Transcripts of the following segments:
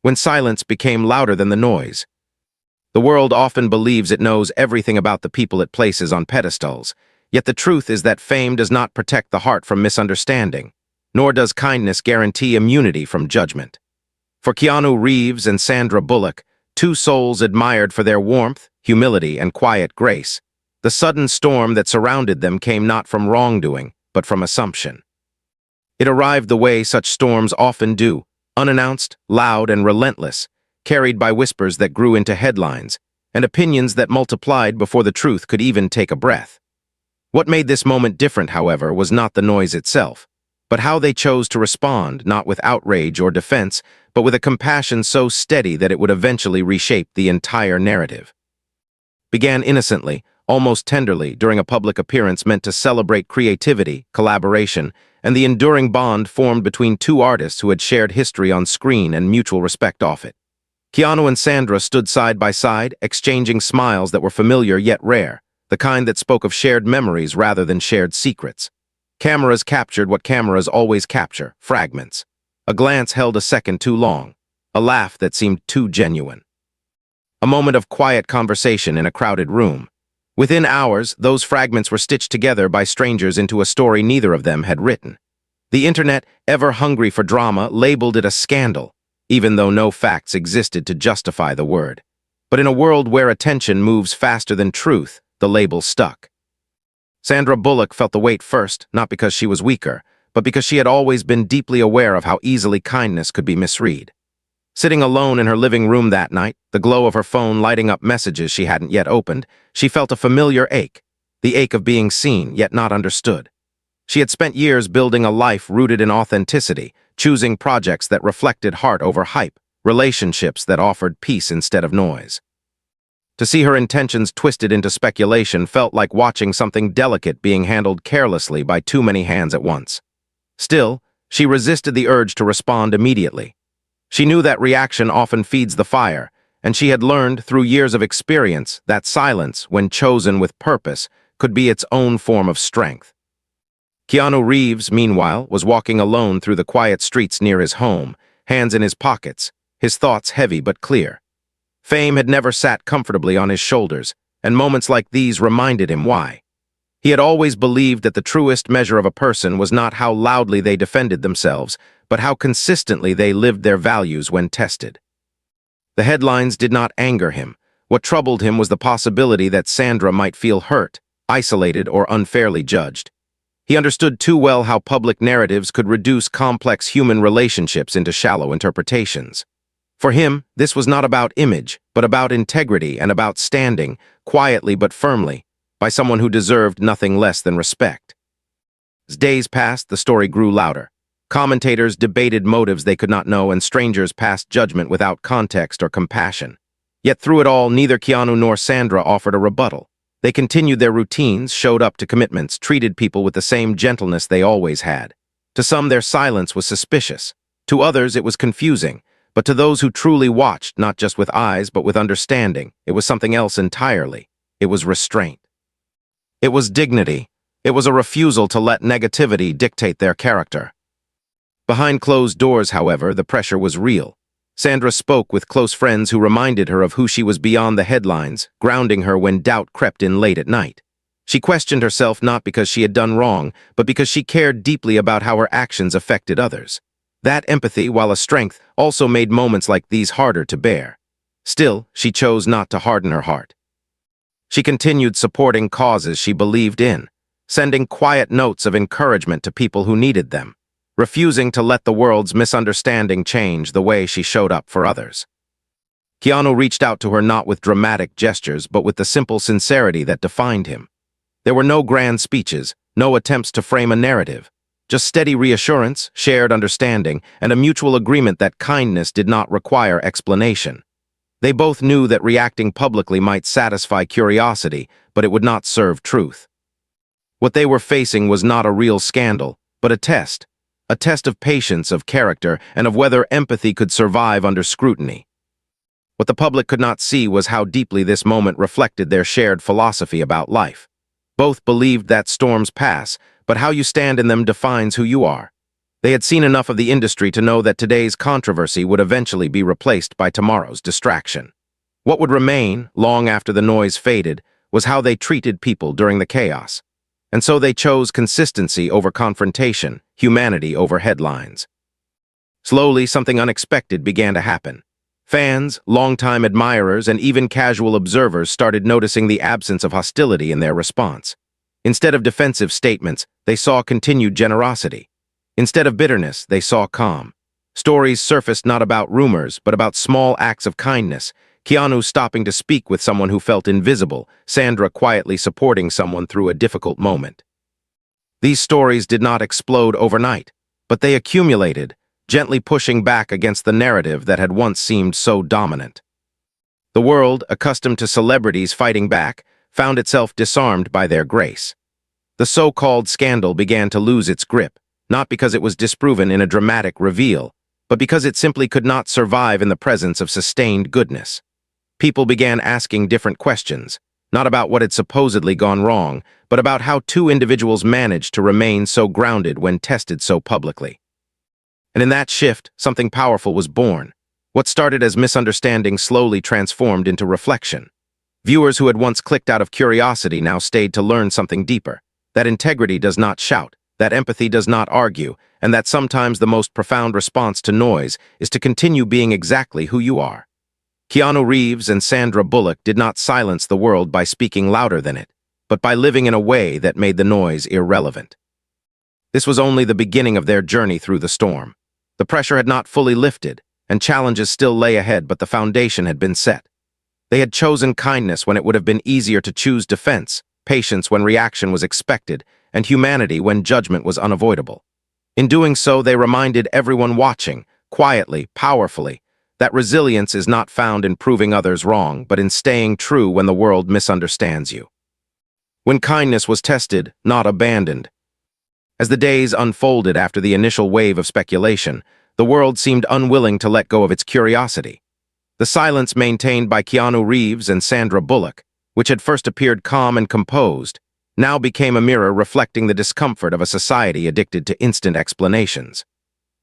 when silence became louder than the noise. The world often believes it knows everything about the people it places on pedestals, yet the truth is that fame does not protect the heart from misunderstanding, nor does kindness guarantee immunity from judgment. For Keanu Reeves and Sandra Bullock, two souls admired for their warmth, humility, and quiet grace, the sudden storm that surrounded them came not from wrongdoing, but from assumption. It arrived the way such storms often do, unannounced, loud, and relentless, carried by whispers that grew into headlines, and opinions that multiplied before the truth could even take a breath. What made this moment different, however, was not the noise itself, but how they chose to respond, not with outrage or defense, but with a compassion so steady that it would eventually reshape the entire narrative. Began innocently, almost tenderly, during a public appearance meant to celebrate creativity, collaboration, and the enduring bond formed between two artists who had shared history on screen and mutual respect off it. Keanu and Sandra stood side by side, exchanging smiles that were familiar yet rare, the kind that spoke of shared memories rather than shared secrets. Cameras captured what cameras always capture, fragments. A glance held a second too long, a laugh that seemed too genuine. A moment of quiet conversation in a crowded room. Within hours, those fragments were stitched together by strangers into a story neither of them had written. The internet, ever hungry for drama, labeled it a scandal, even though no facts existed to justify the word. But in a world where attention moves faster than truth, the label stuck. Sandra Bullock felt the weight first, not because she was weaker, but because she had always been deeply aware of how easily kindness could be misread. Sitting alone in her living room that night, the glow of her phone lighting up messages she hadn't yet opened, she felt a familiar ache, the ache of being seen yet not understood. She had spent years building a life rooted in authenticity, choosing projects that reflected heart over hype, relationships that offered peace instead of noise. To see her intentions twisted into speculation felt like watching something delicate being handled carelessly by too many hands at once. Still, she resisted the urge to respond immediately. She knew that reaction often feeds the fire, and she had learned through years of experience that silence, when chosen with purpose, could be its own form of strength. Keanu Reeves, meanwhile, was walking alone through the quiet streets near his home, hands in his pockets, his thoughts heavy but clear. Fame had never sat comfortably on his shoulders, and moments like these reminded him why. He had always believed that the truest measure of a person was not how loudly they defended themselves, but how consistently they lived their values when tested. The headlines did not anger him. What troubled him was the possibility that Sandra might feel hurt, isolated, or unfairly judged. He understood too well how public narratives could reduce complex human relationships into shallow interpretations. For him, this was not about image, but about integrity and about standing, quietly but firmly, by someone who deserved nothing less than respect. As days passed, the story grew louder. Commentators debated motives they could not know, and strangers passed judgment without context or compassion. Yet through it all, neither Keanu nor Sandra offered a rebuttal. They continued their routines, showed up to commitments, treated people with the same gentleness they always had. To some, their silence was suspicious. To others, it was confusing. But to those who truly watched, not just with eyes, but with understanding, it was something else entirely. It was restraint. It was dignity. It was a refusal to let negativity dictate their character. Behind closed doors, however, the pressure was real. Sandra spoke with close friends who reminded her of who she was beyond the headlines, grounding her when doubt crept in late at night. She questioned herself not because she had done wrong, but because she cared deeply about how her actions affected others. That empathy, while a strength, also made moments like these harder to bear. Still, she chose not to harden her heart. She continued supporting causes she believed in, sending quiet notes of encouragement to people who needed them, refusing to let the world's misunderstanding change the way she showed up for others. Keanu reached out to her not with dramatic gestures, but with the simple sincerity that defined him. There were no grand speeches, no attempts to frame a narrative, just steady reassurance, shared understanding, and a mutual agreement that kindness did not require explanation. They both knew that reacting publicly might satisfy curiosity, but it would not serve truth. What they were facing was not a real scandal, but a test of patience, of character, and of whether empathy could survive under scrutiny. What the public could not see was how deeply this moment reflected their shared philosophy about life. Both believed that storms pass, but how you stand in them defines who you are. They had seen enough of the industry to know that today's controversy would eventually be replaced by tomorrow's distraction. What would remain, long after the noise faded, was how they treated people during the chaos. And so they chose consistency over confrontation, humanity over headlines. Slowly, something unexpected began to happen. Fans, longtime admirers, and even casual observers started noticing the absence of hostility in their response. Instead of defensive statements, they saw continued generosity. Instead of bitterness, they saw calm. Stories surfaced not about rumors, but about small acts of kindness. Keanu stopping to speak with someone who felt invisible, Sandra quietly supporting someone through a difficult moment. These stories did not explode overnight, but they accumulated, gently pushing back against the narrative that had once seemed so dominant. The world, accustomed to celebrities fighting back, found itself disarmed by their grace. The so-called scandal began to lose its grip, not because it was disproven in a dramatic reveal, but because it simply could not survive in the presence of sustained goodness. People began asking different questions, not about what had supposedly gone wrong, but about how two individuals managed to remain so grounded when tested so publicly. And in that shift, something powerful was born. What started as misunderstanding slowly transformed into reflection. Viewers who had once clicked out of curiosity now stayed to learn something deeper. That integrity does not shout, that empathy does not argue, and that sometimes the most profound response to noise is to continue being exactly who you are. Keanu Reeves and Sandra Bullock did not silence the world by speaking louder than it, but by living in a way that made the noise irrelevant. This was only the beginning of their journey through the storm. The pressure had not fully lifted, and challenges still lay ahead, but the foundation had been set. They had chosen kindness when it would have been easier to choose defense, patience when reaction was expected, and humanity when judgment was unavoidable. In doing so, they reminded everyone watching, quietly, powerfully, that resilience is not found in proving others wrong, but in staying true when the world misunderstands you. When kindness was tested, not abandoned. As the days unfolded after the initial wave of speculation, the world seemed unwilling to let go of its curiosity. The silence maintained by Keanu Reeves and Sandra Bullock, which had first appeared calm and composed, now became a mirror reflecting the discomfort of a society addicted to instant explanations.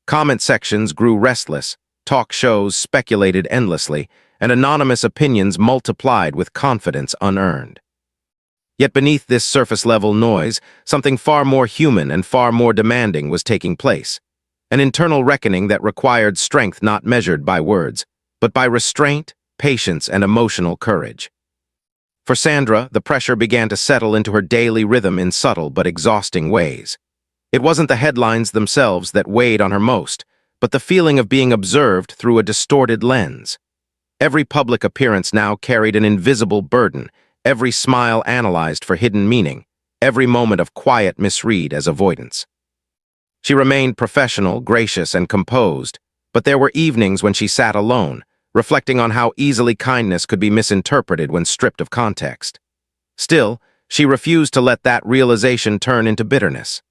Comment sections grew restless, talk shows speculated endlessly, and anonymous opinions multiplied with confidence unearned. Yet beneath this surface-level noise, something far more human and far more demanding was taking place. An internal reckoning that required strength not measured by words, but by restraint, patience, and emotional courage. For Sandra, the pressure began to settle into her daily rhythm in subtle but exhausting ways. It wasn't the headlines themselves that weighed on her most, but the feeling of being observed through a distorted lens. Every public appearance now carried an invisible burden, every smile analyzed for hidden meaning, every moment of quiet misread as avoidance. She remained professional, gracious, and composed, but there were evenings when she sat alone, reflecting on how easily kindness could be misinterpreted when stripped of context. Still, she refused to let that realization turn into bitterness.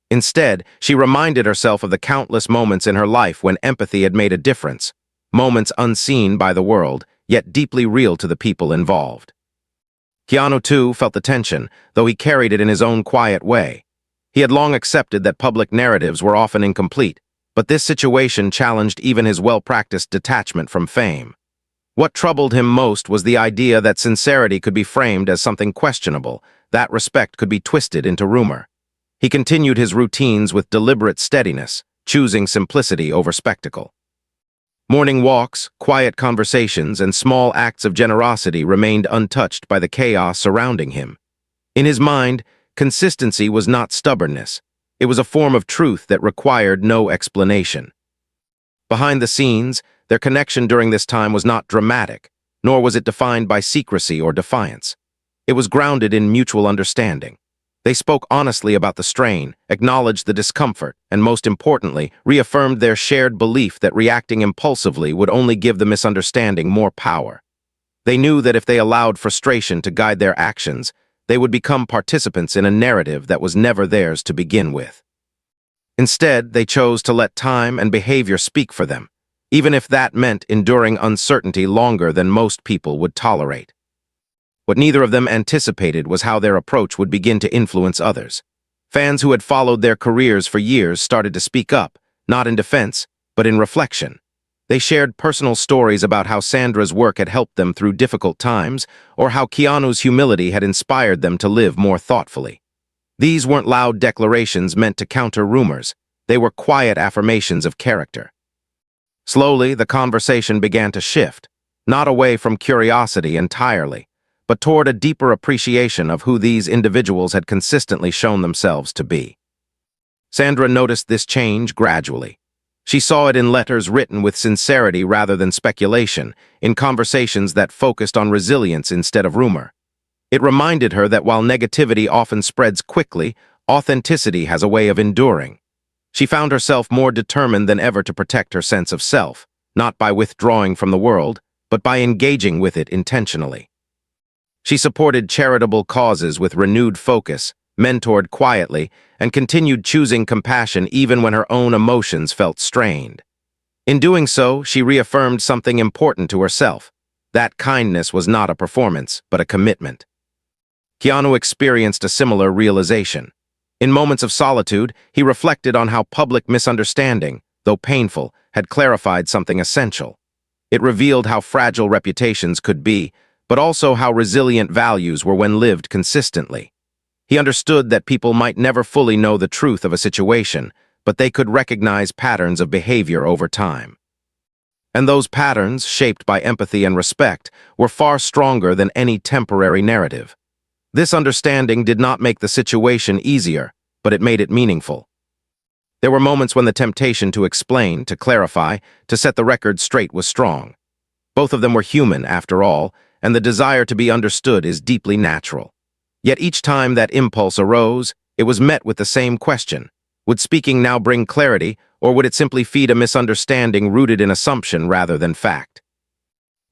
Instead, she reminded herself of the countless moments in her life when empathy had made a difference, moments unseen by the world, yet deeply real to the people involved. Keanu, too, felt the tension, though he carried it in his own quiet way. He had long accepted that public narratives were often incomplete, but this situation challenged even his well-practiced detachment from fame. What troubled him most was the idea that sincerity could be framed as something questionable, that respect could be twisted into rumor. He continued his routines with deliberate steadiness, choosing simplicity over spectacle. Morning walks, quiet conversations, and small acts of generosity remained untouched by the chaos surrounding him. In his mind, consistency was not stubbornness. It was a form of truth that required no explanation. Behind the scenes, their connection during this time was not dramatic, nor was it defined by secrecy or defiance. It was grounded in mutual understanding. They spoke honestly about the strain, acknowledged the discomfort, and most importantly, reaffirmed their shared belief that reacting impulsively would only give the misunderstanding more power. They knew that if they allowed frustration to guide their actions, they would become participants in a narrative that was never theirs to begin with. Instead, they chose to let time and behavior speak for them, even if that meant enduring uncertainty longer than most people would tolerate. What neither of them anticipated was how their approach would begin to influence others. Fans who had followed their careers for years started to speak up, not in defense, but in reflection. They shared personal stories about how Sandra's work had helped them through difficult times, or how Keanu's humility had inspired them to live more thoughtfully. These weren't loud declarations meant to counter rumors. They were quiet affirmations of character. Slowly, the conversation began to shift, not away from curiosity entirely, but toward a deeper appreciation of who these individuals had consistently shown themselves to be. Sandra noticed this change gradually. She saw it in letters written with sincerity rather than speculation, in conversations that focused on resilience instead of rumor. It reminded her that while negativity often spreads quickly, authenticity has a way of enduring. She found herself more determined than ever to protect her sense of self, not by withdrawing from the world, but by engaging with it intentionally. She supported charitable causes with renewed focus, mentored quietly, and continued choosing compassion even when her own emotions felt strained. In doing so, she reaffirmed something important to herself. That kindness was not a performance, but a commitment. Keanu experienced a similar realization. In moments of solitude, he reflected on how public misunderstanding, though painful, had clarified something essential. It revealed how fragile reputations could be, but also how resilient values were when lived consistently. He understood that people might never fully know the truth of a situation, but they could recognize patterns of behavior over time. And those patterns, shaped by empathy and respect, were far stronger than any temporary narrative. This understanding did not make the situation easier, but it made it meaningful. There were moments when the temptation to explain, to clarify, to set the record straight was strong. Both of them were human, after all, and the desire to be understood is deeply natural. Yet each time that impulse arose, it was met with the same question. Would speaking now bring clarity, or would it simply feed a misunderstanding rooted in assumption rather than fact?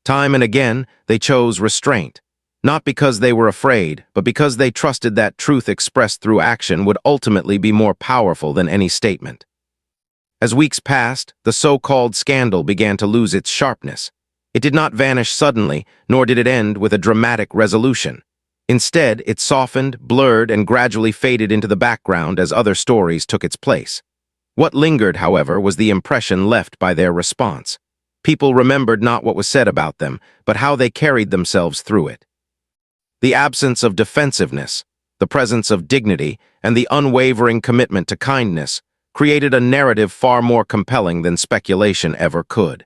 Time and again, they chose restraint, not because they were afraid, but because they trusted that truth expressed through action would ultimately be more powerful than any statement. As weeks passed, the so-called scandal began to lose its sharpness. It did not vanish suddenly, nor did it end with a dramatic resolution. Instead, it softened, blurred, and gradually faded into the background as other stories took its place. What lingered, however, was the impression left by their response. People remembered not what was said about them, but how they carried themselves through it. The absence of defensiveness, the presence of dignity, and the unwavering commitment to kindness created a narrative far more compelling than speculation ever could.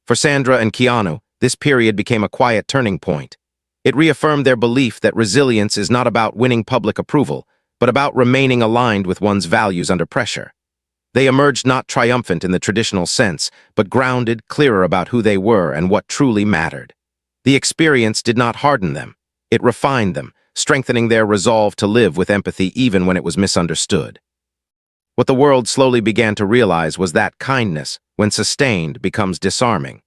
For Sandra and Keanu, this period became a quiet turning point. It reaffirmed their belief that resilience is not about winning public approval, but about remaining aligned with one's values under pressure. They emerged not triumphant in the traditional sense, but grounded, clearer about who they were and what truly mattered. The experience did not harden them. It refined them, strengthening their resolve to live with empathy even when it was misunderstood. What the world slowly began to realize was that kindness, when sustained, becomes disarming.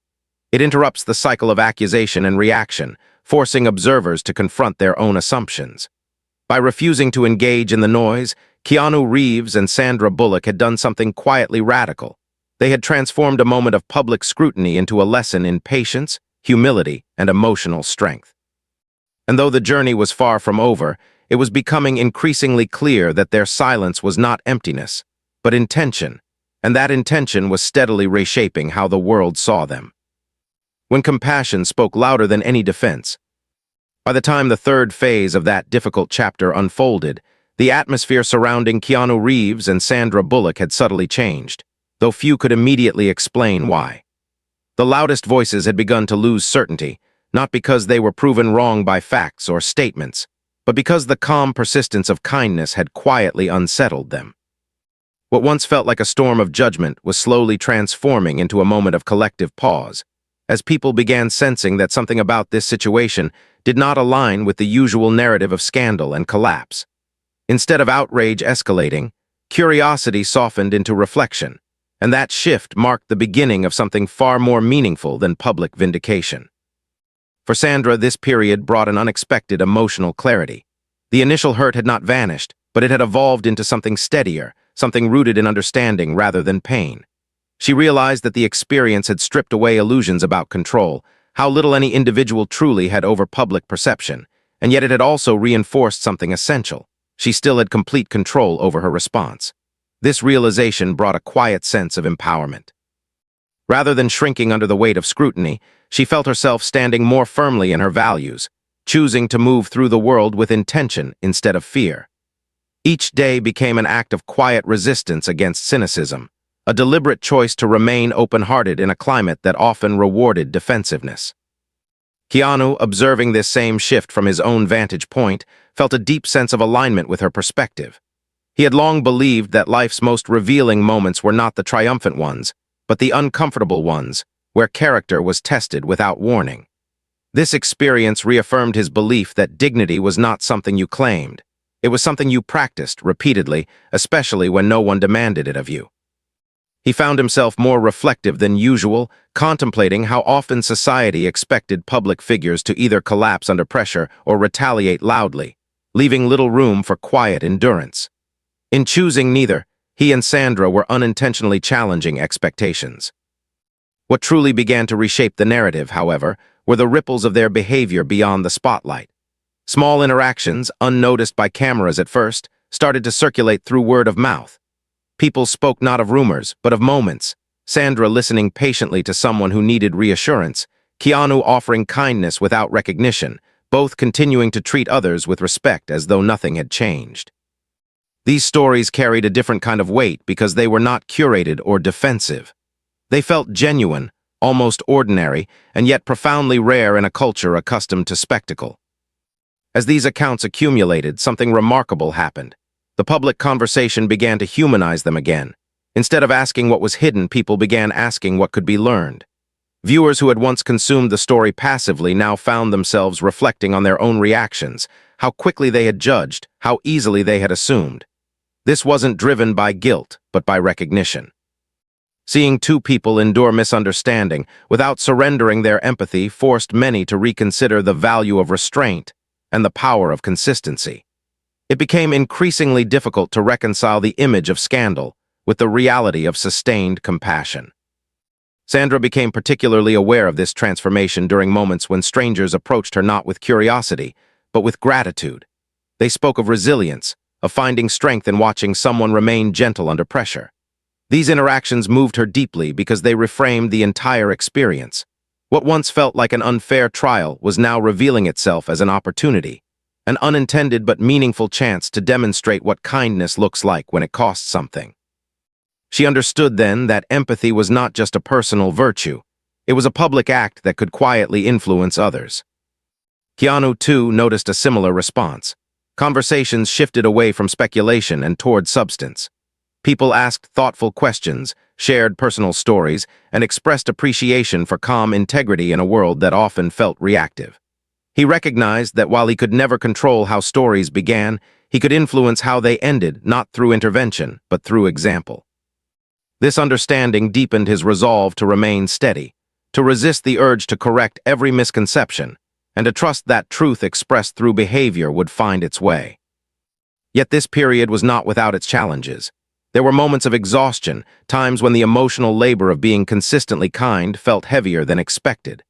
It interrupts the cycle of accusation and reaction, forcing observers to confront their own assumptions. By refusing to engage in the noise, Keanu Reeves and Sandra Bullock had done something quietly radical. They had transformed a moment of public scrutiny into a lesson in patience, humility, and emotional strength. And though the journey was far from over, it was becoming increasingly clear that their silence was not emptiness, but intention, and that intention was steadily reshaping how the world saw them. When compassion spoke louder than any defense. By the time the third phase of that difficult chapter unfolded, the atmosphere surrounding Keanu Reeves and Sandra Bullock had subtly changed, though few could immediately explain why. The loudest voices had begun to lose certainty, not because they were proven wrong by facts or statements, but because the calm persistence of kindness had quietly unsettled them. What once felt like a storm of judgment was slowly transforming into a moment of collective pause, as people began sensing that something about this situation did not align with the usual narrative of scandal and collapse. Instead of outrage escalating, curiosity softened into reflection, and that shift marked the beginning of something far more meaningful than public vindication. For Sandra, this period brought an unexpected emotional clarity. The initial hurt had not vanished, but it had evolved into something steadier, something rooted in understanding rather than pain. She realized that the experience had stripped away illusions about control, how little any individual truly had over public perception, and yet it had also reinforced something essential. She still had complete control over her response. This realization brought a quiet sense of empowerment. Rather than shrinking under the weight of scrutiny, she felt herself standing more firmly in her values, choosing to move through the world with intention instead of fear. Each day became an act of quiet resistance against cynicism, a deliberate choice to remain open-hearted in a climate that often rewarded defensiveness. Keanu, observing this same shift from his own vantage point, felt a deep sense of alignment with her perspective. He had long believed that life's most revealing moments were not the triumphant ones, but the uncomfortable ones, where character was tested without warning. This experience reaffirmed his belief that dignity was not something you claimed. It was something you practiced repeatedly, especially when no one demanded it of you. He found himself more reflective than usual, contemplating how often society expected public figures to either collapse under pressure or retaliate loudly, leaving little room for quiet endurance. In choosing neither, he and Sandra were unintentionally challenging expectations. What truly began to reshape the narrative, however, were the ripples of their behavior beyond the spotlight. Small interactions, unnoticed by cameras at first, started to circulate through word of mouth. People spoke not of rumors, but of moments. Sandra listening patiently to someone who needed reassurance, Keanu offering kindness without recognition, both continuing to treat others with respect as though nothing had changed. These stories carried a different kind of weight because they were not curated or defensive. They felt genuine, almost ordinary, and yet profoundly rare in a culture accustomed to spectacle. As these accounts accumulated, something remarkable happened. The public conversation began to humanize them again. Instead of asking what was hidden, people began asking what could be learned. Viewers who had once consumed the story passively now found themselves reflecting on their own reactions, how quickly they had judged, how easily they had assumed. This wasn't driven by guilt, but by recognition. Seeing two people endure misunderstanding without surrendering their empathy forced many to reconsider the value of restraint and the power of consistency. It became increasingly difficult to reconcile the image of scandal with the reality of sustained compassion. Sandra became particularly aware of this transformation during moments when strangers approached her not with curiosity, but with gratitude. They spoke of resilience, of finding strength in watching someone remain gentle under pressure. These interactions moved her deeply because they reframed the entire experience. What once felt like an unfair trial was now revealing itself as an opportunity, an unintended but meaningful chance to demonstrate what kindness looks like when it costs something. She understood then that empathy was not just a personal virtue. It was a public act that could quietly influence others. Keanu, too, noticed a similar response. Conversations shifted away from speculation and toward substance. People asked thoughtful questions, shared personal stories, and expressed appreciation for calm integrity in a world that often felt reactive. He recognized that while he could never control how stories began, he could influence how they ended, not through intervention, but through example. This understanding deepened his resolve to remain steady, to resist the urge to correct every misconception, and to trust that truth expressed through behavior would find its way. Yet this period was not without its challenges. There were moments of exhaustion, times when the emotional labor of being consistently kind felt heavier than expected.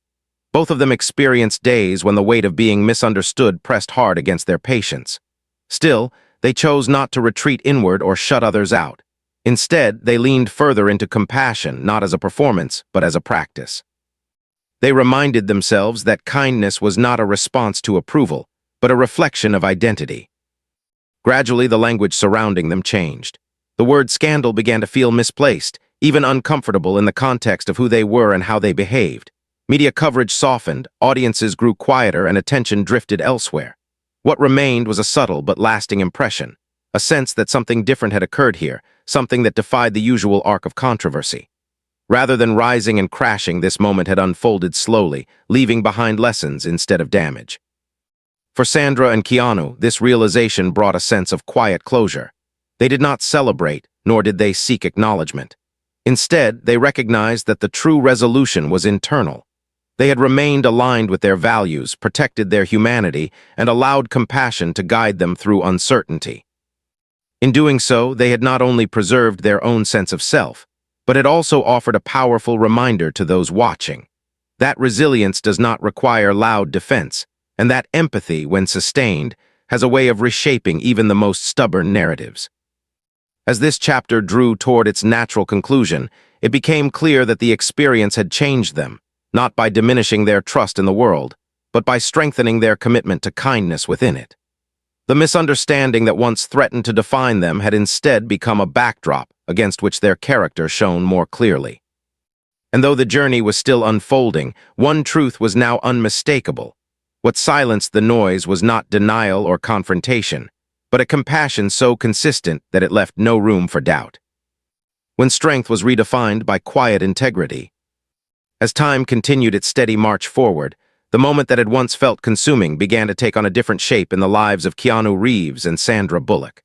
Both of them experienced days when the weight of being misunderstood pressed hard against their patience. Still, they chose not to retreat inward or shut others out. Instead, they leaned further into compassion, not as a performance, but as a practice. They reminded themselves that kindness was not a response to approval, but a reflection of identity. Gradually, the language surrounding them changed. The word scandal began to feel misplaced, even uncomfortable in the context of who they were and how they behaved. Media coverage softened, audiences grew quieter, and attention drifted elsewhere. What remained was a subtle but lasting impression, a sense that something different had occurred here, something that defied the usual arc of controversy. Rather than rising and crashing, this moment had unfolded slowly, leaving behind lessons instead of damage. For Sandra and Keanu, this realization brought a sense of quiet closure. They did not celebrate, nor did they seek acknowledgement. Instead, they recognized that the true resolution was internal. They had remained aligned with their values, protected their humanity, and allowed compassion to guide them through uncertainty. In doing so, they had not only preserved their own sense of self, but it also offered a powerful reminder to those watching. That resilience does not require loud defense, and that empathy, when sustained, has a way of reshaping even the most stubborn narratives. As this chapter drew toward its natural conclusion, it became clear that the experience had changed them, not by diminishing their trust in the world, but by strengthening their commitment to kindness within it. The misunderstanding that once threatened to define them had instead become a backdrop against which their character shone more clearly. And though the journey was still unfolding, one truth was now unmistakable. What silenced the noise was not denial or confrontation, but a compassion so consistent that it left no room for doubt. When strength was redefined by quiet integrity. As time continued its steady march forward, the moment that had once felt consuming began to take on a different shape in the lives of Keanu Reeves and Sandra Bullock.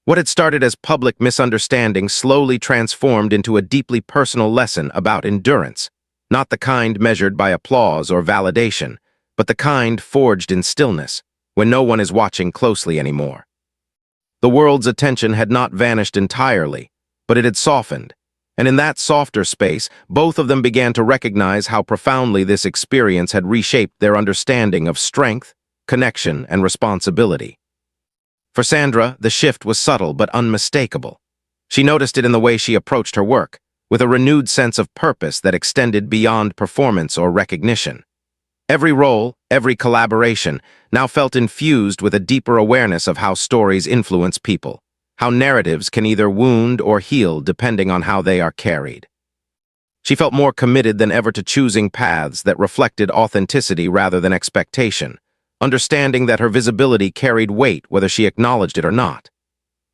What had started as public misunderstanding slowly transformed into a deeply personal lesson about endurance, not the kind measured by applause or validation, but the kind forged in stillness, when no one is watching closely anymore. The world's attention had not vanished entirely, but it had softened, and in that softer space, both of them began to recognize how profoundly this experience had reshaped their understanding of strength, connection, and responsibility. For Sandra, the shift was subtle but unmistakable. She noticed it in the way she approached her work, with a renewed sense of purpose that extended beyond performance or recognition. Every role, every collaboration, now felt infused with a deeper awareness of how stories influence people, how narratives can either wound or heal depending on how they are carried. She felt more committed than ever to choosing paths that reflected authenticity rather than expectation, understanding that her visibility carried weight whether she acknowledged it or not.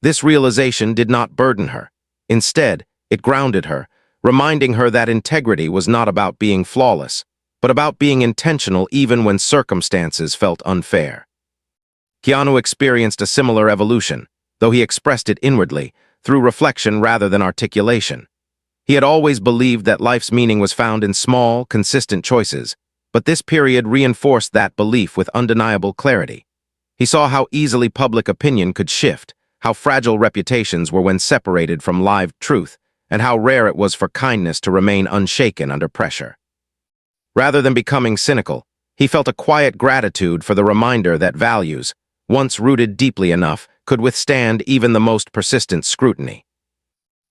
This realization did not burden her. Instead, it grounded her, reminding her that integrity was not about being flawless, but about being intentional even when circumstances felt unfair. Keanu experienced a similar evolution, though he expressed it inwardly, through reflection rather than articulation. He had always believed that life's meaning was found in small, consistent choices, but this period reinforced that belief with undeniable clarity. He saw how easily public opinion could shift, how fragile reputations were when separated from live truth, and how rare it was for kindness to remain unshaken under pressure. Rather than becoming cynical, he felt a quiet gratitude for the reminder that values, once rooted deeply enough, could withstand even the most persistent scrutiny.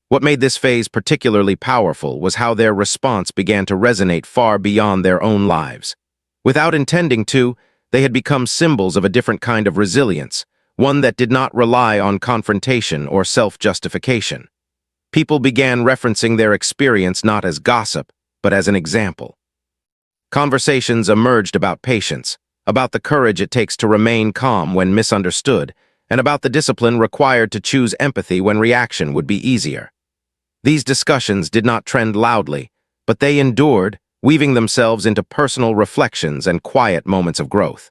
What made this phase particularly powerful was how their response began to resonate far beyond their own lives. Without intending to, they had become symbols of a different kind of resilience, one that did not rely on confrontation or self-justification. People began referencing their experience not as gossip, but as an example. Conversations emerged about patience, about the courage it takes to remain calm when misunderstood, and about the discipline required to choose empathy when reaction would be easier. These discussions did not trend loudly, but they endured, weaving themselves into personal reflections and quiet moments of growth.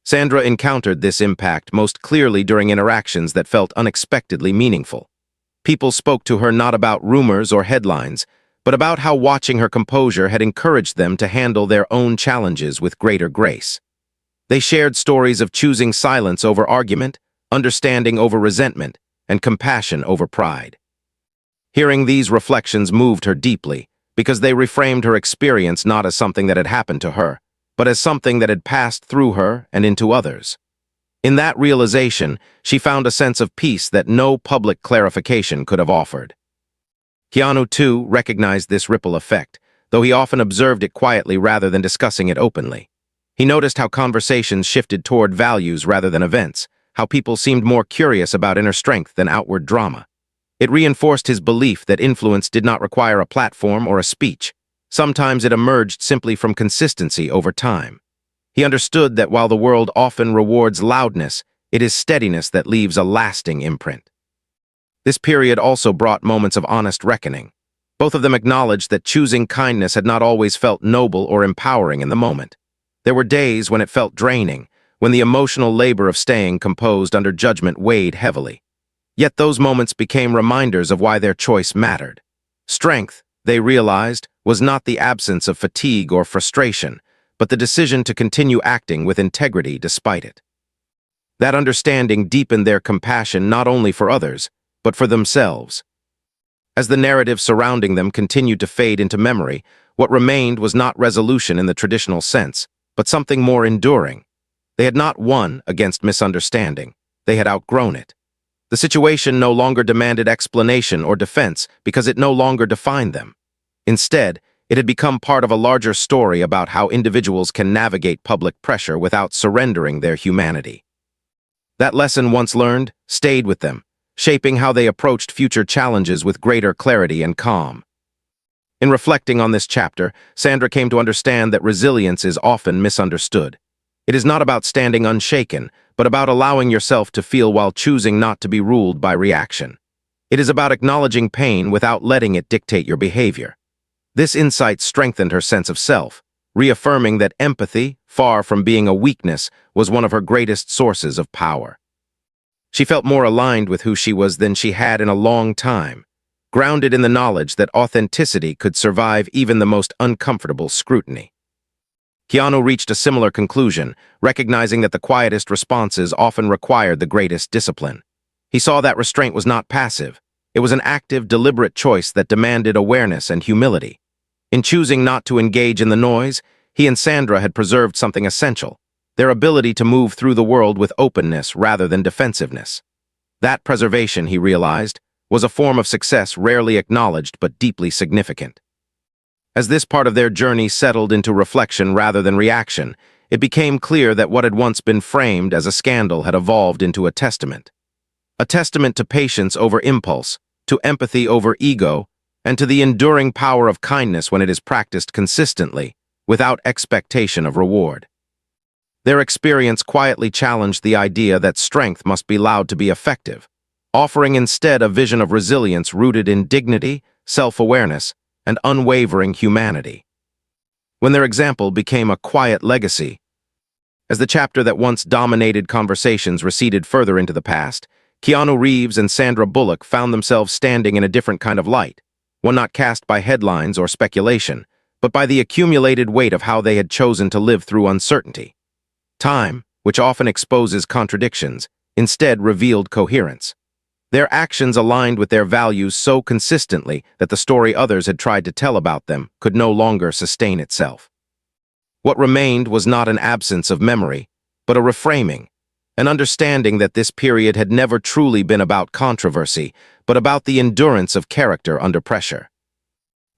Sandra encountered this impact most clearly during interactions that felt unexpectedly meaningful. People spoke to her not about rumors or headlines, but about how watching her composure had encouraged them to handle their own challenges with greater grace. They shared stories of choosing silence over argument, understanding over resentment, and compassion over pride. Hearing these reflections moved her deeply, because they reframed her experience not as something that had happened to her, but as something that had passed through her and into others. In that realization, she found a sense of peace that no public clarification could have offered. Keanu, too, recognized this ripple effect, though he often observed it quietly rather than discussing it openly. He noticed how conversations shifted toward values rather than events, how people seemed more curious about inner strength than outward drama. It reinforced his belief that influence did not require a platform or a speech. Sometimes it emerged simply from consistency over time. He understood that while the world often rewards loudness, it is steadiness that leaves a lasting imprint. This period also brought moments of honest reckoning. Both of them acknowledged that choosing kindness had not always felt noble or empowering in the moment. There were days when it felt draining, when the emotional labor of staying composed under judgment weighed heavily. Yet those moments became reminders of why their choice mattered. Strength, they realized, was not the absence of fatigue or frustration, but the decision to continue acting with integrity despite it. That understanding deepened their compassion not only for others, but for themselves. As the narrative surrounding them continued to fade into memory, what remained was not resolution in the traditional sense, but something more enduring. They had not won against misunderstanding. They had outgrown it. The situation no longer demanded explanation or defense because it no longer defined them. Instead, it had become part of a larger story about how individuals can navigate public pressure without surrendering their humanity. That lesson, once learned, stayed with them, shaping how they approached future challenges with greater clarity and calm. In reflecting on this chapter, Sandra came to understand that resilience is often misunderstood. It is not about standing unshaken, but about allowing yourself to feel while choosing not to be ruled by reaction. It is about acknowledging pain without letting it dictate your behavior. This insight strengthened her sense of self, reaffirming that empathy, far from being a weakness, was one of her greatest sources of power. She felt more aligned with who she was than she had in a long time, grounded in the knowledge that authenticity could survive even the most uncomfortable scrutiny. Keanu reached a similar conclusion, recognizing that the quietest responses often required the greatest discipline. He saw that restraint was not passive. It was an active, deliberate choice that demanded awareness and humility. In choosing not to engage in the noise, he and Sandra had preserved something essential: their ability to move through the world with openness rather than defensiveness. That preservation, he realized, was a form of success rarely acknowledged but deeply significant. As this part of their journey settled into reflection rather than reaction, it became clear that what had once been framed as a scandal had evolved into a testament. A testament to patience over impulse, to empathy over ego, and to the enduring power of kindness when it is practiced consistently, without expectation of reward. Their experience quietly challenged the idea that strength must be loud to be effective, offering instead a vision of resilience rooted in dignity, self-awareness, and unwavering humanity. When their example became a quiet legacy, as the chapter that once dominated conversations receded further into the past, Keanu Reeves and Sandra Bullock found themselves standing in a different kind of light, one not cast by headlines or speculation, but by the accumulated weight of how they had chosen to live through uncertainty. Time, which often exposes contradictions, instead revealed coherence. Their actions aligned with their values so consistently that the story others had tried to tell about them could no longer sustain itself. What remained was not an absence of memory, but a reframing, an understanding that this period had never truly been about controversy, but about the endurance of character under pressure.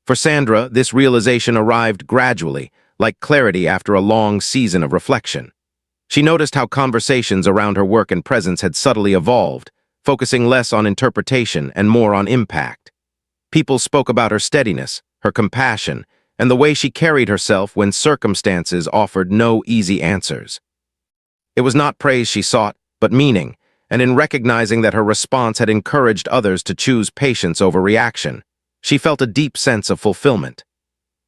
For Sandra, this realization arrived gradually, like clarity after a long season of reflection. She noticed how conversations around her work and presence had subtly evolved, focusing less on interpretation and more on impact. People spoke about her steadiness, her compassion, and the way she carried herself when circumstances offered no easy answers. It was not praise she sought, but meaning, and in recognizing that her response had encouraged others to choose patience over reaction, she felt a deep sense of fulfillment.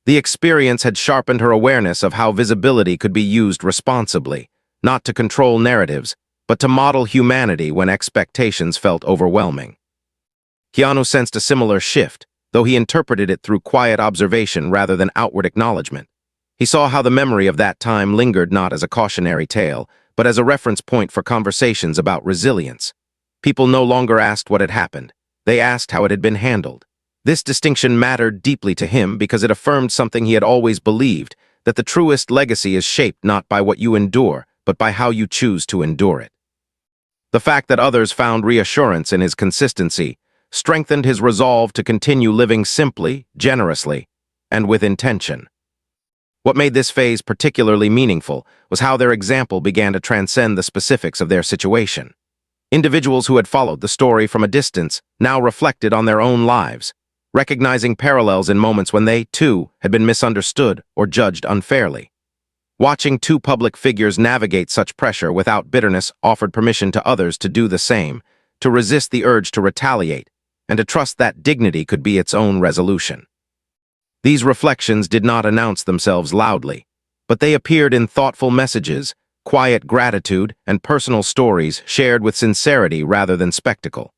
The experience had sharpened her awareness of how visibility could be used responsibly, not to control narratives, but to model humanity when expectations felt overwhelming. Keanu sensed a similar shift, though he interpreted it through quiet observation rather than outward acknowledgement. He saw how the memory of that time lingered not as a cautionary tale, but as a reference point for conversations about resilience. People no longer asked what had happened. They asked how it had been handled. This distinction mattered deeply to him because it affirmed something he had always believed, that the truest legacy is shaped not by what you endure, but by how you choose to endure it. The fact that others found reassurance in his consistency strengthened his resolve to continue living simply, generously, and with intention. What made this phase particularly meaningful was how their example began to transcend the specifics of their situation. Individuals who had followed the story from a distance now reflected on their own lives, recognizing parallels in moments when they, too, had been misunderstood or judged unfairly. Watching two public figures navigate such pressure without bitterness offered permission to others to do the same, to resist the urge to retaliate, and to trust that dignity could be its own resolution. These reflections did not announce themselves loudly, but they appeared in thoughtful messages, quiet gratitude, and personal stories shared with sincerity rather than spectacle.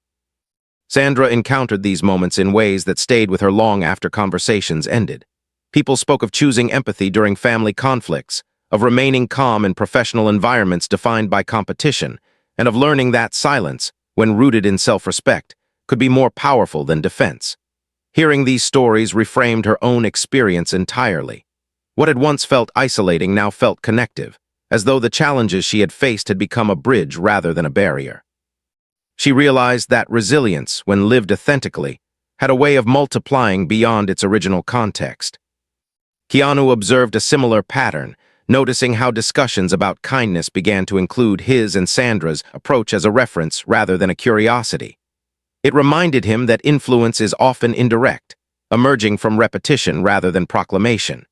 Sandra encountered these moments in ways that stayed with her long after conversations ended. People spoke of choosing empathy during family conflicts, of remaining calm in professional environments defined by competition, and of learning that silence, when rooted in self-respect, could be more powerful than defense. Hearing these stories reframed her own experience entirely. What had once felt isolating now felt connective, as though the challenges she had faced had become a bridge rather than a barrier. She realized that resilience, when lived authentically, had a way of multiplying beyond its original context. Keanu observed a similar pattern, noticing how discussions about kindness began to include his and Sandra's approach as a reference rather than a curiosity. It reminded him that influence is often indirect, emerging from repetition rather than proclamation.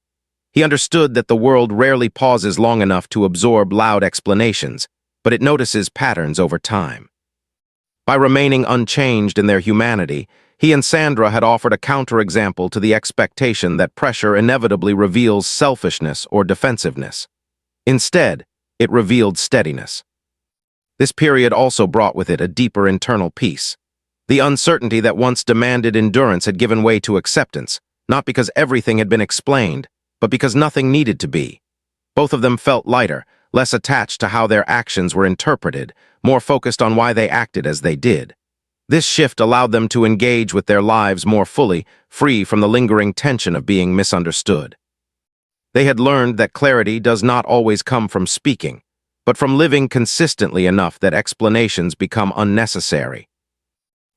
He understood that the world rarely pauses long enough to absorb loud explanations, but it notices patterns over time. By remaining unchanged in their humanity, he and Sandra had offered a counterexample to the expectation that pressure inevitably reveals selfishness or defensiveness. Instead, it revealed steadiness. This period also brought with it a deeper internal peace. The uncertainty that once demanded endurance had given way to acceptance, not because everything had been explained, but because nothing needed to be. Both of them felt lighter, less attached to how their actions were interpreted, more focused on why they acted as they did. This shift allowed them to engage with their lives more fully, free from the lingering tension of being misunderstood. They had learned that clarity does not always come from speaking, but from living consistently enough that explanations become unnecessary.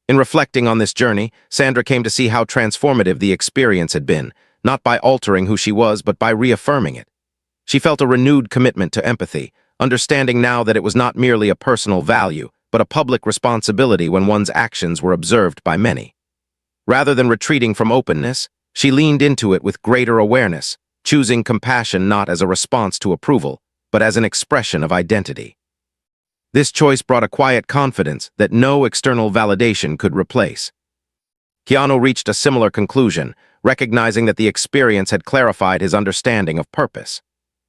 In reflecting on this journey, Sandra came to see how transformative the experience had been, not by altering who she was, but by reaffirming it. She felt a renewed commitment to empathy, understanding now that it was not merely a personal value, but a public responsibility when one's actions were observed by many. Rather than retreating from openness, she leaned into it with greater awareness, choosing compassion not as a response to approval, but as an expression of identity. This choice brought a quiet confidence that no external validation could replace. Keanu reached a similar conclusion, recognizing that the experience had clarified his understanding of purpose.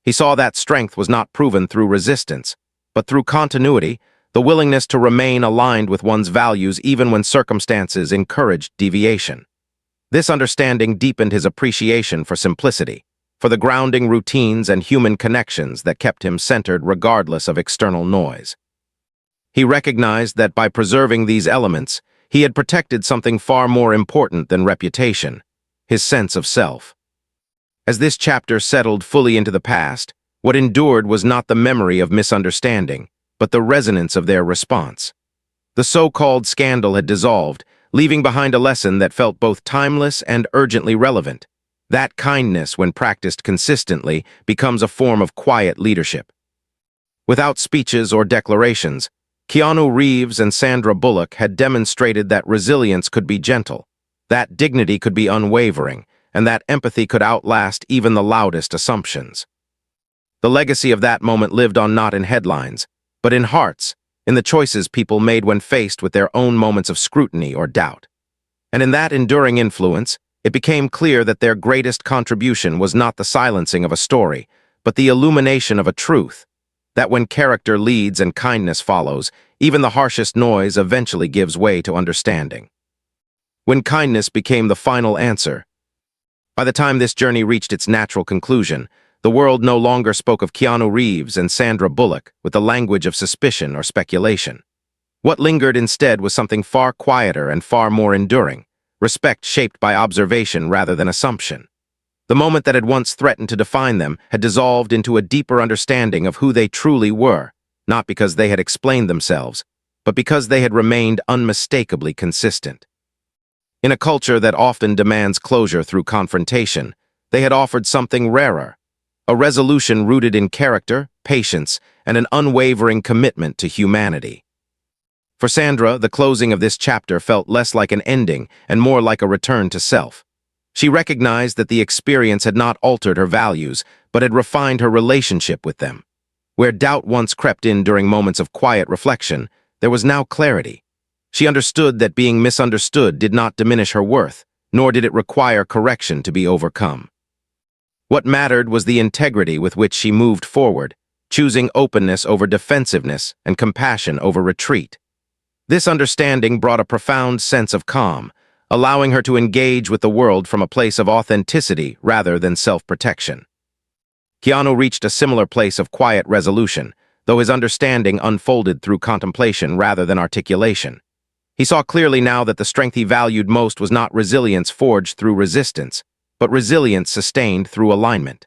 He saw that strength was not proven through resistance, but through continuity, the willingness to remain aligned with one's values even when circumstances encouraged deviation. This understanding deepened his appreciation for simplicity, for the grounding routines and human connections that kept him centered regardless of external noise. He recognized that by preserving these elements, he had protected something far more important than reputation, his sense of self. As this chapter settled fully into the past, what endured was not the memory of misunderstanding, but the resonance of their response. The so-called scandal had dissolved, leaving behind a lesson that felt both timeless and urgently relevant. That kindness, when practiced consistently, becomes a form of quiet leadership. Without speeches or declarations, Keanu Reeves and Sandra Bullock had demonstrated that resilience could be gentle, that dignity could be unwavering, and that empathy could outlast even the loudest assumptions. The legacy of that moment lived on not in headlines, but in hearts, in the choices people made when faced with their own moments of scrutiny or doubt. And in that enduring influence, it became clear that their greatest contribution was not the silencing of a story, but the illumination of a truth, that when character leads and kindness follows, even the harshest noise eventually gives way to understanding. When kindness became the final answer, by the time this journey reached its natural conclusion, the world no longer spoke of Keanu Reeves and Sandra Bullock with the language of suspicion or speculation. What lingered instead was something far quieter and far more enduring, respect shaped by observation rather than assumption. The moment that had once threatened to define them had dissolved into a deeper understanding of who they truly were, not because they had explained themselves, but because they had remained unmistakably consistent. In a culture that often demands closure through confrontation, they had offered something rarer, a resolution rooted in character, patience, and an unwavering commitment to humanity. For Sandra, the closing of this chapter felt less like an ending and more like a return to self. She recognized that the experience had not altered her values, but had refined her relationship with them. Where doubt once crept in during moments of quiet reflection, there was now clarity. She understood that being misunderstood did not diminish her worth, nor did it require correction to be overcome. What mattered was the integrity with which she moved forward, choosing openness over defensiveness and compassion over retreat. This understanding brought a profound sense of calm, allowing her to engage with the world from a place of authenticity rather than self-protection. Keanu reached a similar place of quiet resolution, though his understanding unfolded through contemplation rather than articulation. He saw clearly now that the strength he valued most was not resilience forged through resistance, but resilience sustained through alignment.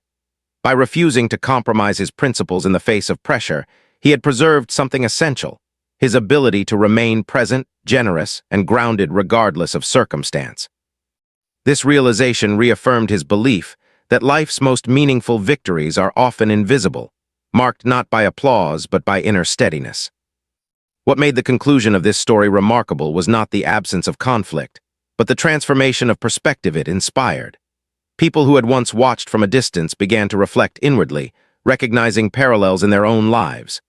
By refusing to compromise his principles in the face of pressure, he had preserved something essential, his ability to remain present, generous, and grounded regardless of circumstance. This realization reaffirmed his belief that life's most meaningful victories are often invisible, marked not by applause but by inner steadiness. What made the conclusion of this story remarkable was not the absence of conflict, but the transformation of perspective it inspired. People who had once watched from a distance began to reflect inwardly, recognizing parallels in their own lives.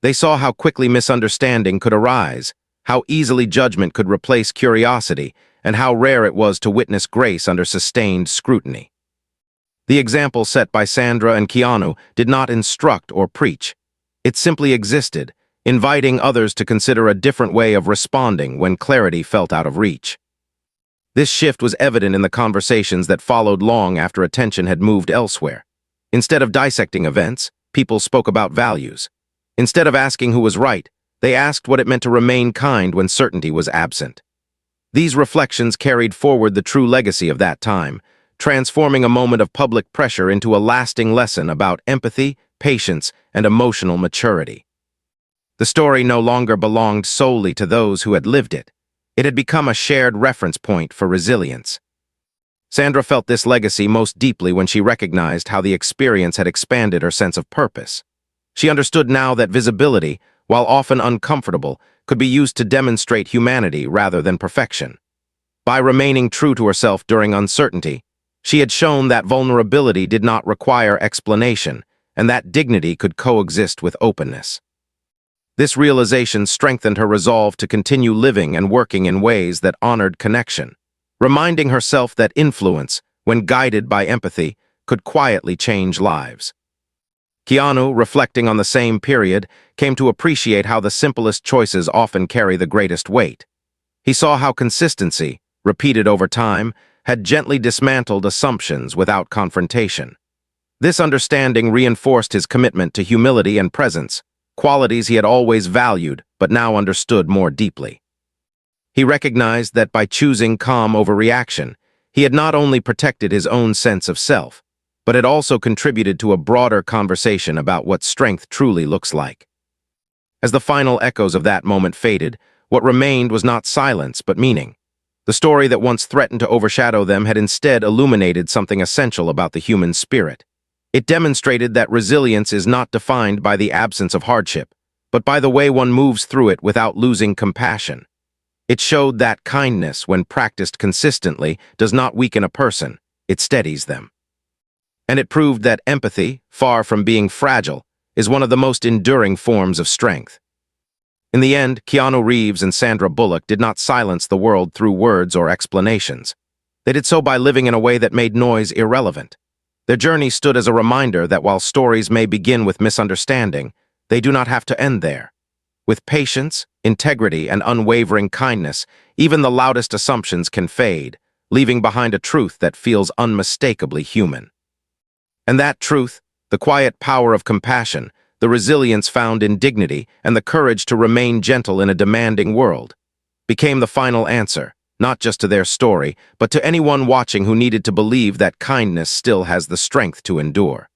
They saw how quickly misunderstanding could arise, how easily judgment could replace curiosity, and how rare it was to witness grace under sustained scrutiny. The example set by Sandra and Keanu did not instruct or preach. It simply existed, inviting others to consider a different way of responding when clarity felt out of reach. This shift was evident in the conversations that followed long after attention had moved elsewhere. Instead of dissecting events, people spoke about values. Instead of asking who was right, they asked what it meant to remain kind when certainty was absent. These reflections carried forward the true legacy of that time, transforming a moment of public pressure into a lasting lesson about empathy, patience, and emotional maturity. The story no longer belonged solely to those who had lived it. It had become a shared reference point for resilience. Sandra felt this legacy most deeply when she recognized how the experience had expanded her sense of purpose. She understood now that visibility, while often uncomfortable, could be used to demonstrate humanity rather than perfection. By remaining true to herself during uncertainty, she had shown that vulnerability did not require explanation and that dignity could coexist with openness. This realization strengthened her resolve to continue living and working in ways that honored connection, reminding herself that influence, when guided by empathy, could quietly change lives. Keanu, reflecting on the same period, came to appreciate how the simplest choices often carry the greatest weight. He saw how consistency, repeated over time, had gently dismantled assumptions without confrontation. This understanding reinforced his commitment to humility and presence, qualities he had always valued but now understood more deeply. He recognized that by choosing calm over reaction, he had not only protected his own sense of self, but had also contributed to a broader conversation about what strength truly looks like. As the final echoes of that moment faded, what remained was not silence but meaning. The story that once threatened to overshadow them had instead illuminated something essential about the human spirit. It demonstrated that resilience is not defined by the absence of hardship, but by the way one moves through it without losing compassion. It showed that kindness, when practiced consistently, does not weaken a person, it steadies them. And it proved that empathy, far from being fragile, is one of the most enduring forms of strength. In the end, Keanu Reeves and Sandra Bullock did not silence the world through words or explanations. They did so by living in a way that made noise irrelevant. Their journey stood as a reminder that while stories may begin with misunderstanding, they do not have to end there. With patience, integrity, and unwavering kindness, even the loudest assumptions can fade, leaving behind a truth that feels unmistakably human. And that truth, the quiet power of compassion, the resilience found in dignity, and the courage to remain gentle in a demanding world, became the final answer, not just to their story, but to anyone watching who needed to believe that kindness still has the strength to endure.